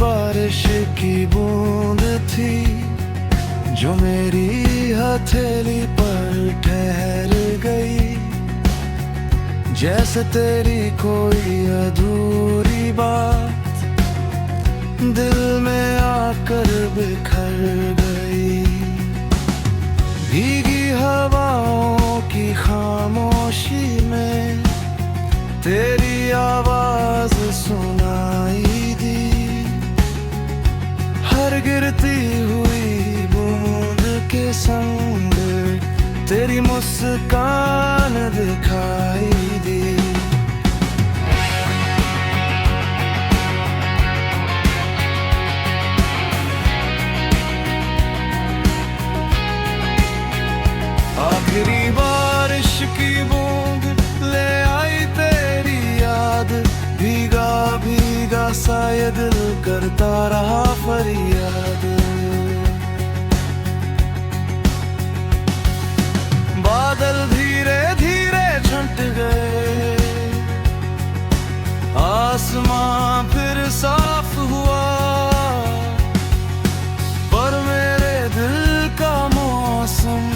बारिश की बूंद थी जो मेरी हथेली पर ठहर गई, जैसे तेरी कोई अधूरी बात दिल में आकर बिखर गई। भीगी हवाओं की खामोशी में तेरी आवाज सुनाई दी, हर गिरती हुई बूंद के संग तेरी मुस्कान दिखाई दी। आखिरी बारिश की बूंद ले आई तेरी याद, भीगा भीगा सा ये दिल करता रहा फरियाद। बादल धीरे धीरे छंट गए, आसमां फिर साफ हुआ, पर मेरे दिल का मौसम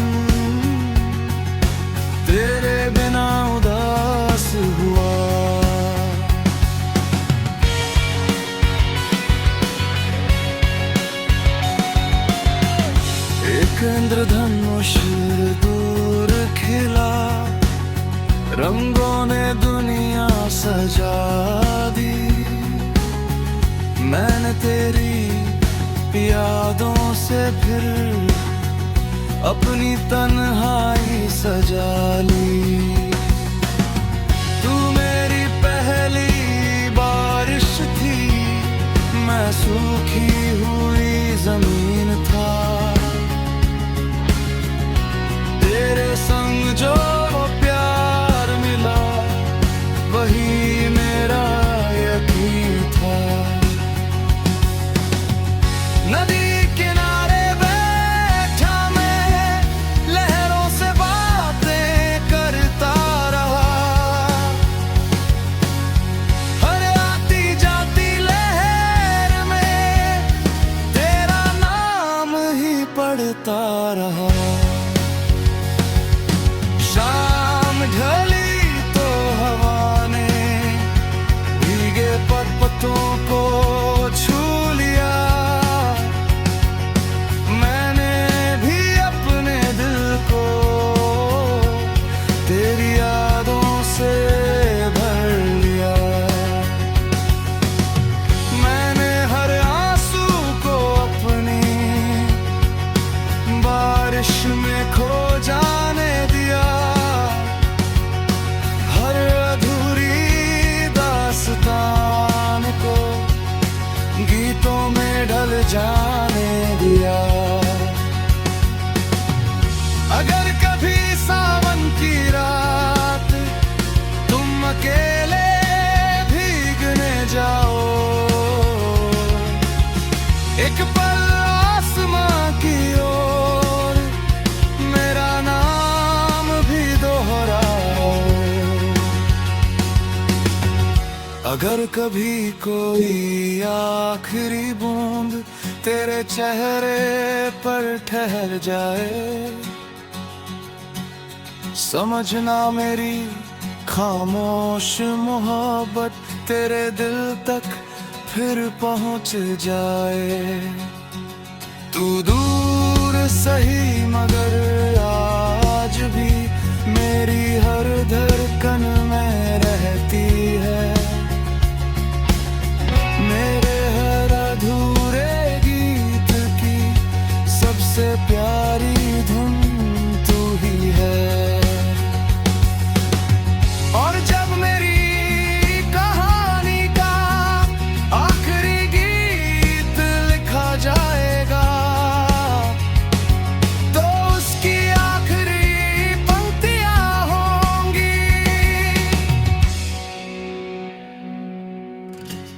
तेरे बिना उदास हुआ। एक इंद्रधनुष दूर खिला, रंगों ने दुनिया सजा दी, मैंने तेरी यादों से फिर अपनी तन्हाई सजा ली। तू मेरी पहली बारिश थी, मैं सूखी हुई जमीन था, तेरे संग जो प्यार मिला वही मेरा यकीन था। नदी किनारे बैठा मैं, लहरों से बातें करता रहा, हर आती जाती लहर में तेरा नाम ही पढ़ता रहा। शाम ढली तो हवा ने भीगे पत्तों को छू लिया, मैंने भी अपने दिल को तेरी यादों से भर लिया। मैंने हर आंसू को अपनी बारिश में खो जाने दिया, हर अधूरी दास्तान को गीतों में ढल जाने दिया। अगर कभी सावन की रात तुम अकेले भीगने जाओ, एक पल आसमां की ओर मेरा नाम भी दोहराओ। अगर कभी कोई आखिरी बूंद तेरे चेहरे पर ठहर जाए, समझना मेरी खामोश मोहब्बत तेरे दिल तक फिर पहुंच जाए। तू दूर सही मगर आज भी मेरी हर धड़कन में रहती है, मेरे हर अधूरे गीत की सबसे प्यारी धुन तू ही है। और जब मेरी कहानी का आखिरी गीत लिखा जाएगा, तो उसकी आखिरी पंक्तियां होंगी।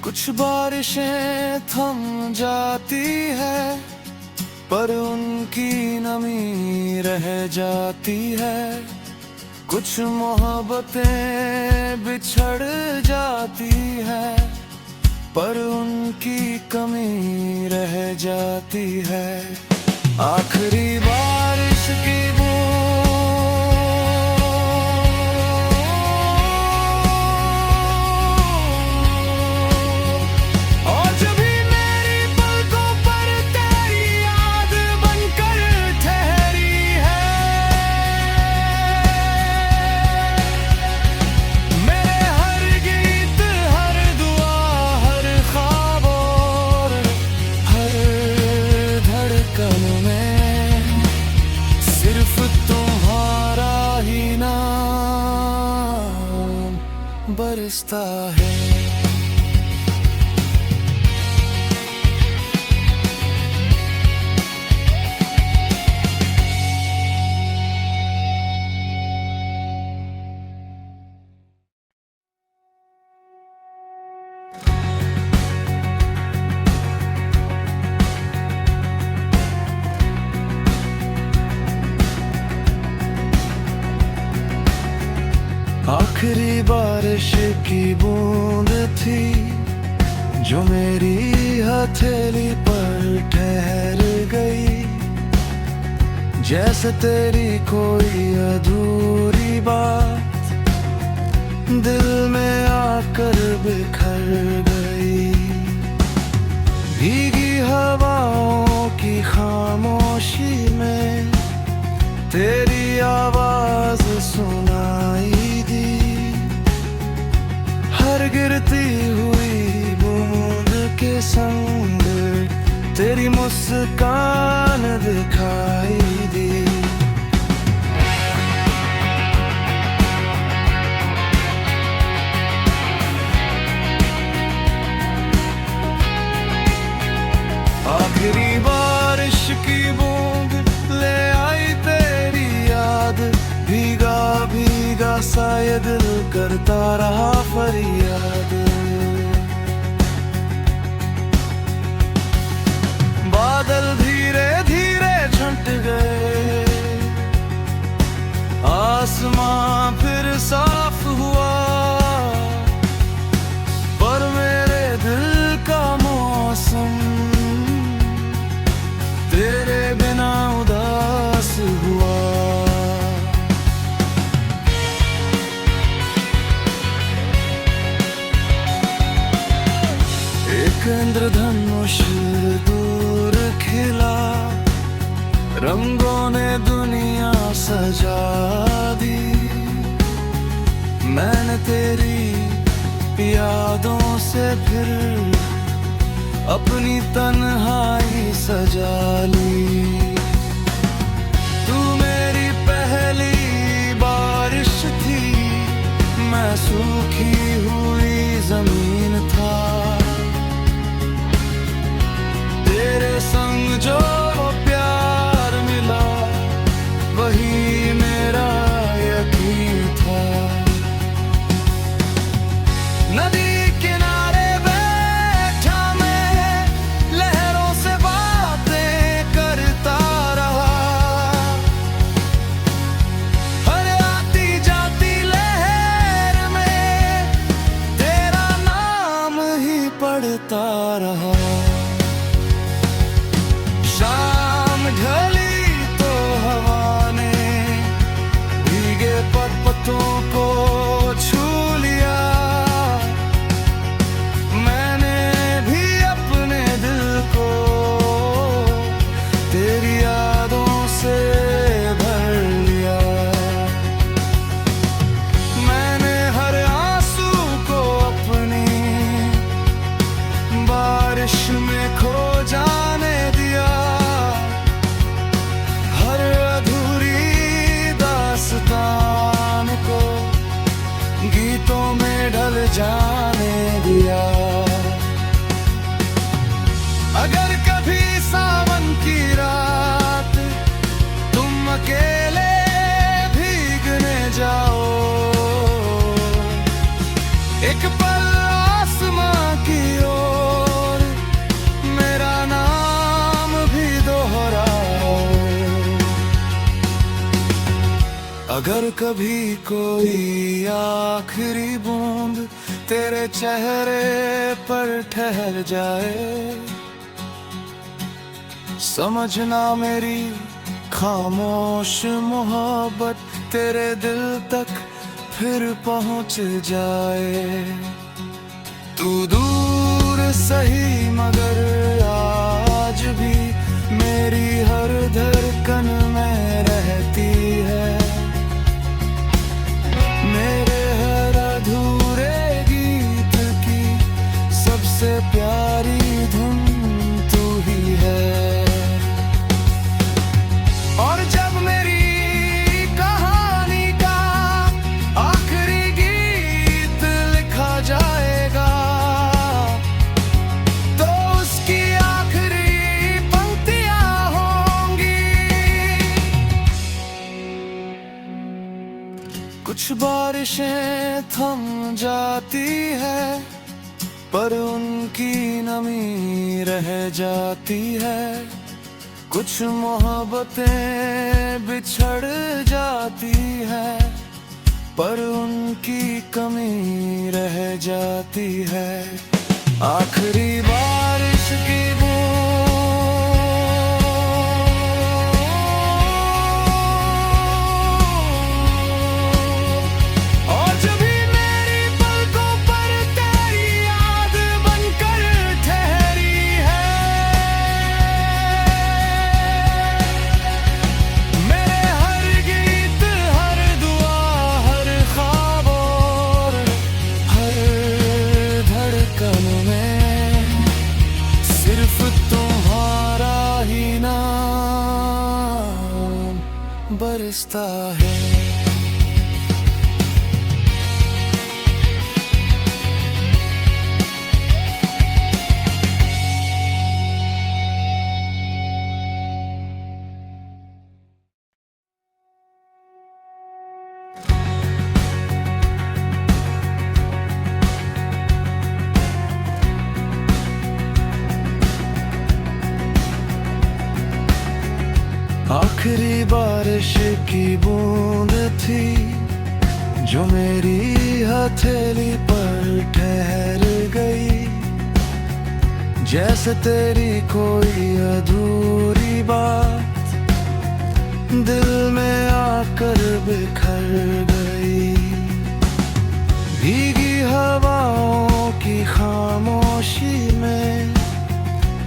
कुछ बारिशें थम जाती है, पर उनकी नमी रह जाती है। कुछ मोहब्बतें बिछड़ जाती है, पर उनकी कमी जाती है। आखिरी बारिश की बरसता है। आखिरी बारिश की बूंद थी जो मेरी हथेली पर ठहर गई, जैसे तेरी कोई अधूरी बात दिल में आकर बिखर गई। भीगी हवाओं की खामोशी में तेरी आवाज सुनाई, गिरती हुई बूंद के संग तेरी मुस्कान दिखाई दी। आखिरी बारिश की बूंद ले आई तेरी याद, भीगा भीगा सा ये दिल करता रहा फरियाद। बादल धीरे धीरे छंट गए, आसमां फिर साफ हुआ, पर मेरे दिल का मौसम तेरे बिना उदास हुआ। इंद्रधनुष दूर खिला, रंगों ने दुनिया सजा दी, मैंने तेरी यादों से फिर अपनी तन्हाई सजा ली। तू मेरी पहली बारिश थी, मैं सूखी हुई जमीन था, तेरे संग जो प्यार मिला वही मेरा यकीन था। नदी किनारे बैठा मैं, लहरों से बातें करता रहा, हर आती जाती लहर में तेरा नाम ही पढ़ता रहा। शाम ढली तो हवा ने भीगे पत्तों को छू लिया, मैंने भी अपने दिल को तेरी यादों से भर लिया। मैंने हर आंसू को अपनी बारिश में खो जाने दिया, दास्तान को गीतों में ढल जाने दिया। अगर कभी सावन की रात तुम अकेले भीगने जाओ, एक पल आसमां की ओर मेरा नाम भी दोहराओ। अगर कभी कोई आखिरी बूंद तेरे चेहरे पर ठहर जाए, समझना मेरी खामोश मोहब्बत तेरे दिल तक फिर पहुंच जाए। तू दूर सही मगर आज भी मेरी हर धड़कन में रहती है। मेरे हर अधूरे गीत की सबसे प्यारी धुन तू ही है। और जब मेरी कहानी का आखिरी गीत लिखा जाएगा तो उसकी आखिरी पंक्तियां होंगी। कुछ बारिशें थम जाती है पर उनकी नमी रह जाती है। कुछ मोहब्बतें बिछड़ जाती है पर उनकी कमी रह जाती है। आखिरी बारिश की बरसता है। आखिरी बारिश की बूंद थी जो मेरी हथेली पर ठहर गई। जैसे तेरी कोई अधूरी बात दिल में आकर बिखर गई। भीगी हवाओं की खामोशी में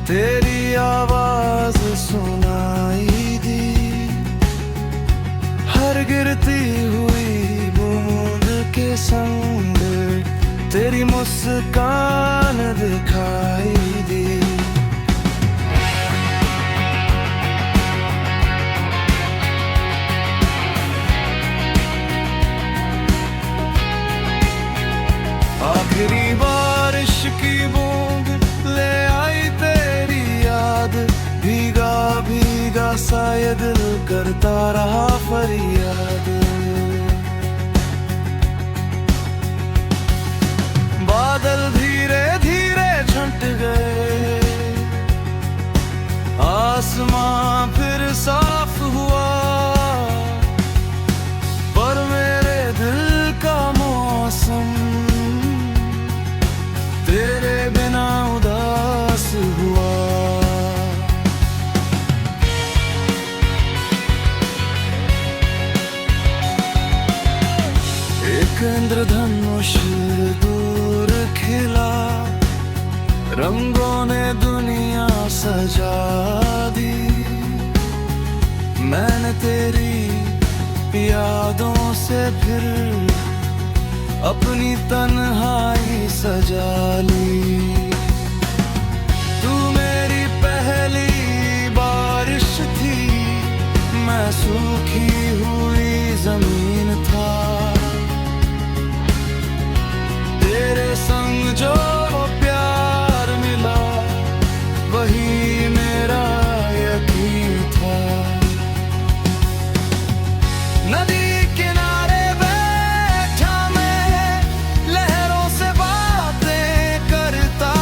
तेरी आवाज सुनाई दी। हर गिरती हुई बूंद के संग तेरी मुस्कान दिखाई दी। आखिरी बारिश की बूंद ले आई तेरी याद। भीगा भीगा सा ये दिल करता रहा फरियाद। बादल धीरे धीरे छंट गए। आसमां फिर साफ हुआ पर मेरे दिल का मौसम तेरे बिना उदास हुआ। एक इंद्रधनुष दूर खिला। रंगों ने दुनिया सजा दी। मैंने तेरी यादों से फिर अपनी तन्हाई सजा ली। तू मेरी पहली बारिश थी। मैं सूखी हुई जमीन था। तेरे संग जो प्यार मिला वही मेरा यकीन था। नदी किनारे बैठा मैं लहरों से बातें करता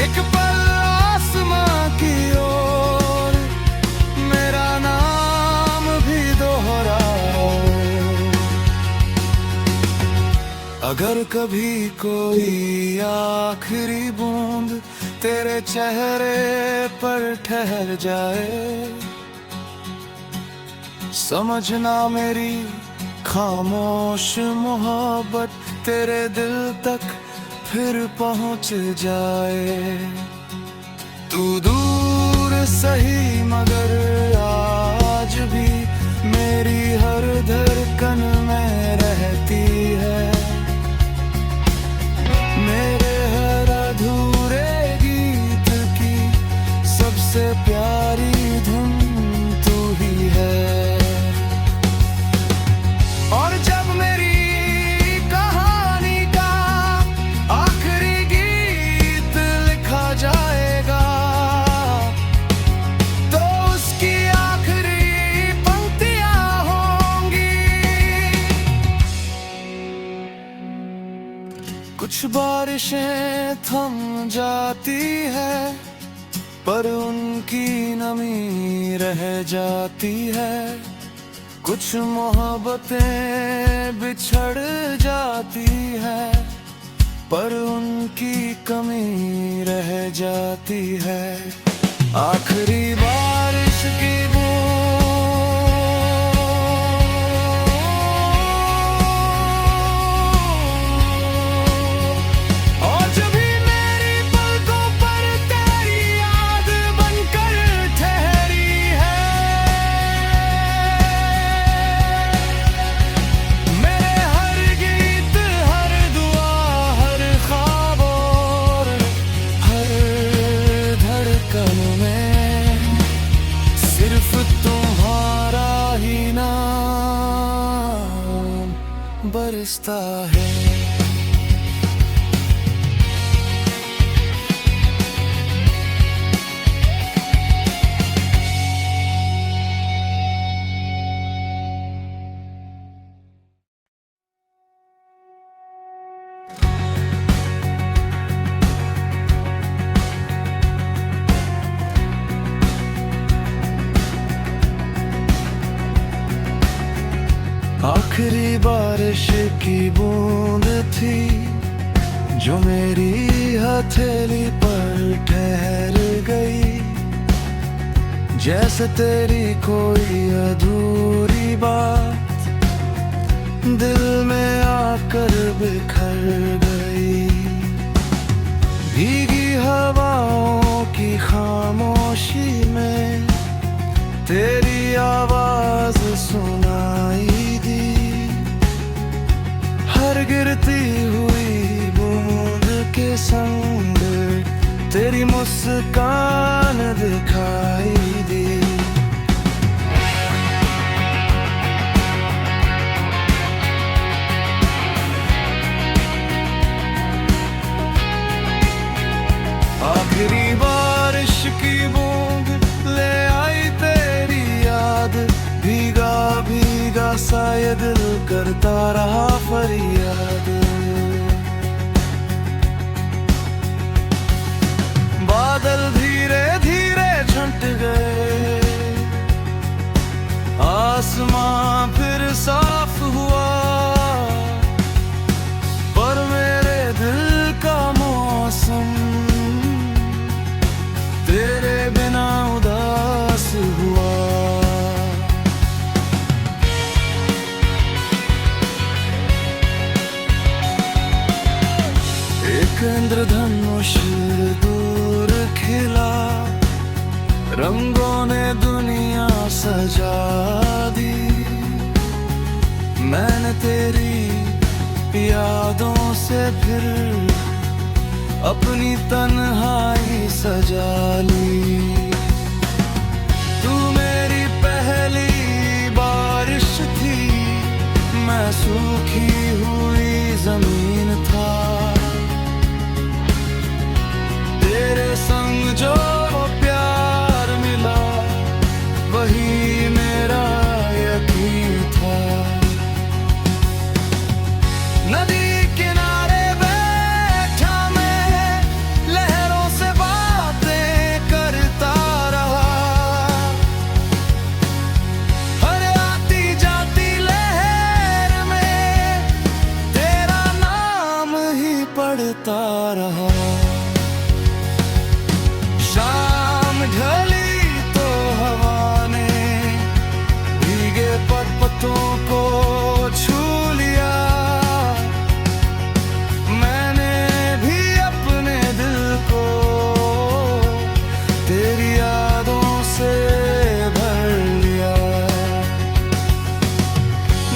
एक पल आसमां की ओर, मेरा नाम भी दोहराओ। अगर कभी कोई आखिरी बूंद तेरे चेहरे पर ठहर जाए, समझना मेरी खामोश मोहब्बत तेरे दिल तक फिर पहुंच जाए। तू दूर सही मगर आज भी मेरी हर धड़कन में रहती है। मेरे हर अधूरे गीत की सबसे प्यारी धुन तू ही है। और जब मेरी कहानी का आखिरी गीत लिखा जाएगा, तो उसकी आखिरी पंक्तियां होंगी। कुछ बारिशें थम जाती है, पर उनकी नमी रह जाती है। कुछ मोहब्बतें बिछड़ जाती है, पर उनकी कमी रह जाती है। आखिरी बारिश की बरसता है। आखिरी बारिश की बूंद थी जो मेरी हथेली पर ठहर गई, जैसे तेरी कोई अधूरी बात दिल में आकर बिखर गई। भीगी हवाओं की खामोशी में तेरी आवाज सुनाई दी। हर गिरती हुई बूंद के संग तेरी मुस्कान दिखाई दी। आखिरी बारिश की बूंद ले आई तेरी याद, भीगा भीगा सा ये दिल करता रहा फरियाद। बादल धीरे धीरे छंट गए, आसमां फिर साफ हुआ, पर मेरे दिल का मौसम तेरे बिना उदास हुआ। एक इंद्रधनुष दूर खिला, रंगों ने दुनिया सजा दी। मैंने तेरी यादों से फिर अपनी तन्हाई सजा ली। तू मेरी पहली बारिश थी, मैं सूखी हुई जमीन था। तेरे संग जो प्यार मिला, वही मेरा यकीन था। नदी किनारे बैठा मैं, लहरों से करता रहा। शाम ढली तो हवा ने भीगे पत्तों को छू लिया। मैंने भी अपने दिल को तेरी यादों से भर लिया।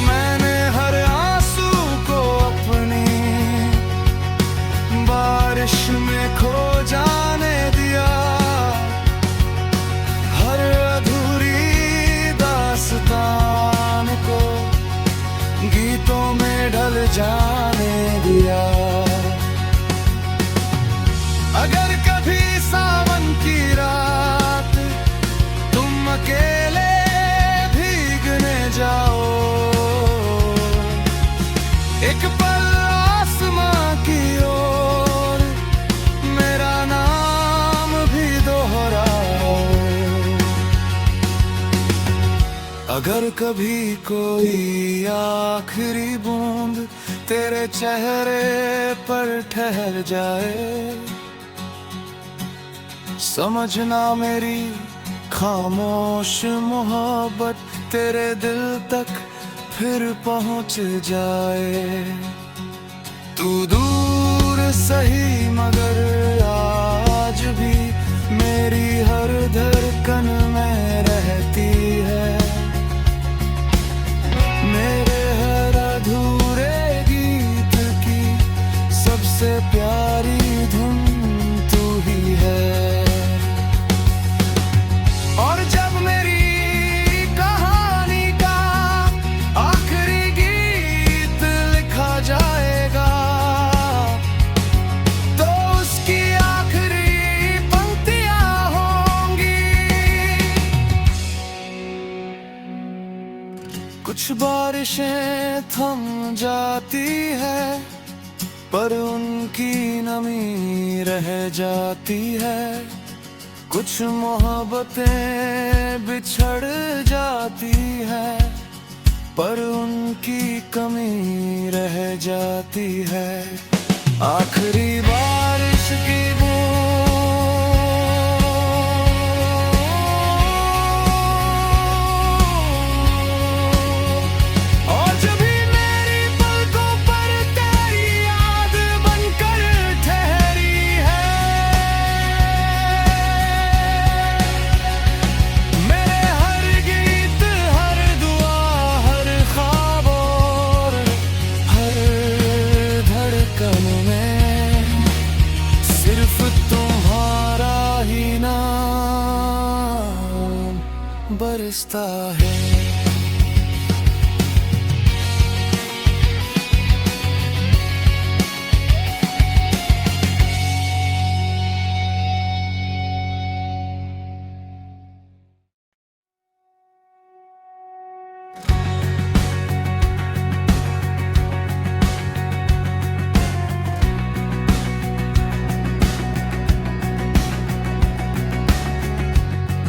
मैंने हर आंसू को अपनी बारिश में खो जाने दिया। हर अधूरी दास्तान को गीतों में ढल जाने दिया। अगर कभी सावन की रात तुम अकेले भीगने जाओ, एक पल आसमां की ओर मेरा नाम भी दोहराओ। अगर कभी कोई आखिरी बूंद तेरे चेहरे पर ठहर जाए, समझना मेरी खामोश मोहब्बत तेरे दिल तक फिर पहुंच जाए। तू दूर सही मगर आज भी मेरी हर धड़कन में रहती है। मेरे हर अधूरे गीत की सबसे प्यारी धुन तू ही है। और जब मेरी कहानी का आखिरी गीत लिखा जाएगा, तो उसकी आखिरी पंक्तियां होंगी। कुछ बारिशें थम जाती है पर उनकी नमी रह जाती है। कुछ मोहब्बतें बिछड़ जाती है पर उनकी कमी रह जाती है। आखिरी बारिश की बरसता है।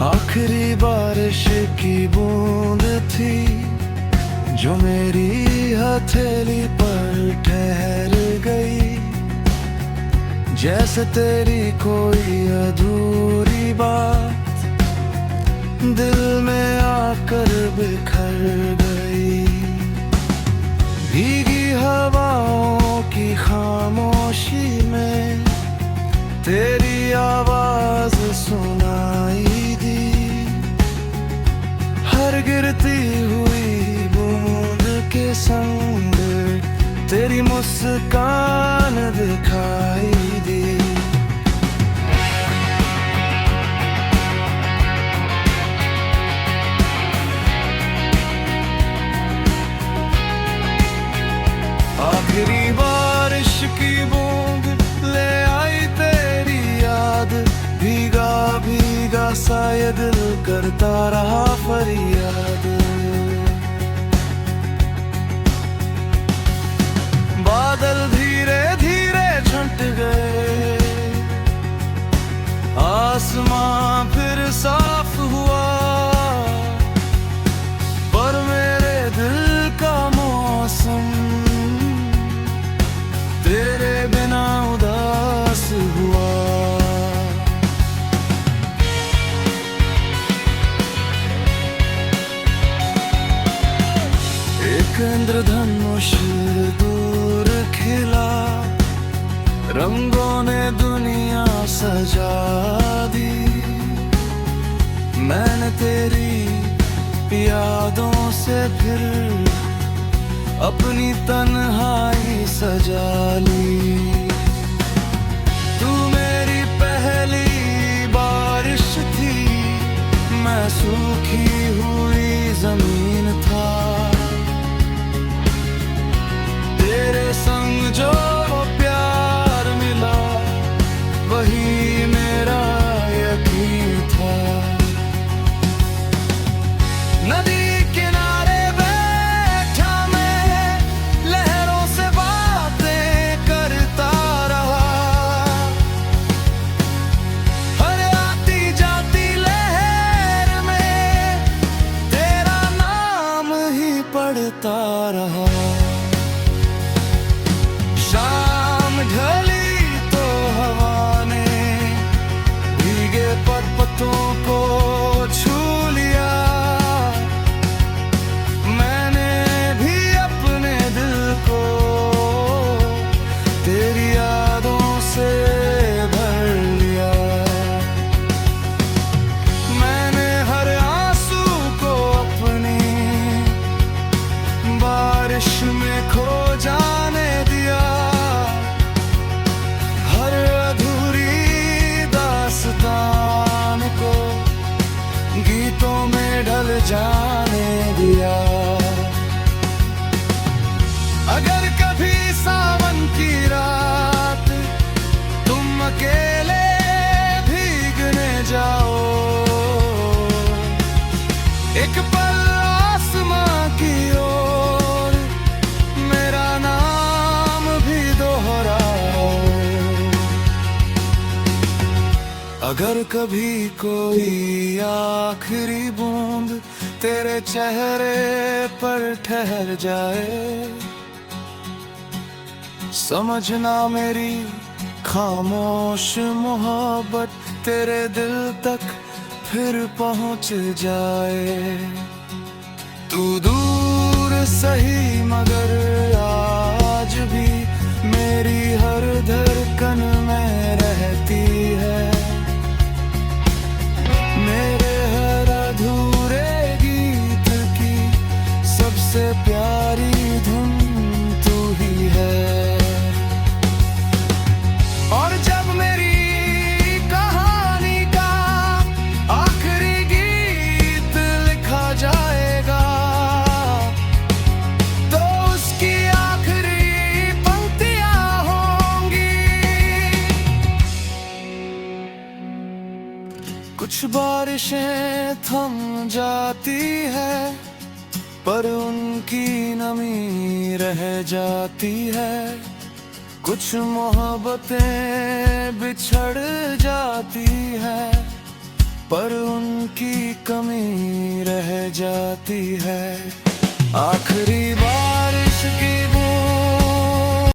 आखिरी बारिश की बूंद थी जो मेरी हथेली पर ठहर गई। जैसे तेरी कोई अधूरी बात दिल में आकर बिखर गई। भीगी हवाओं की खामोशी में तेरी आवाज सुनाई दी। हर गिरती हुई बूंद के संग तेरी मुस्कान दिखाई दी। आखिरी बारिश की बूंद ले आई तेरी याद। भीगा भीगा सा ये दिल करता रहा फरियाद। बादल धीरे धीरे छंट गए, आसमां फिर साफ हुआ। पर मेरे दिल का मौसम तेरे बिना उदास तन्हाई सजा ली। तू मेरी पहली बारिश थी, मैं सूखी हुई जमीन था। तेरे संग जो प्यार मिला, वही मेरा यकीन था। नदी किनारे बैठा मैं, लहरों से बातें करता रहा। हर आती जाती लहर में तेरा नाम ही पढ़ता रहा। शाम ढली तो हवा ने भीगे पत्तों को छू लिया। मैंने भी अपने दिल को तेरी यादों से भर लिया। मैंने हर आंसू को अपनी बारिश में खो जाने दिया। हर अधूरी दास्तान को गीतों में ढल जाने दिया। अगर कभी सावन की रात तुम अकेले भीगने जाओ, एक पल आसमां की ओर मेरा नाम भी दोहराओ। अगर कभी कोई आखिरी बूंद तेरे चेहरे पर ठहर जाए, समझना मेरी खामोश मोहब्बत तेरे दिल तक फिर पहुंच जाए। तू दूर सही मगर आज भी मेरी हर धड़कन में रहती है। मेरे हर अधूरे गीत की सबसे प्यारी धुन तू ही है। और जब मेरी कहानी का आखिरी गीत लिखा जाएगा, तो उसकी आखिरी पंक्तियां होंगी। कुछ बारिशें थम जाती है, पर उनकी नमी रह जाती है। कुछ मोहब्बतें बिछड़ जाती है, पर उनकी कमी रह जाती है। आखिरी बारिश की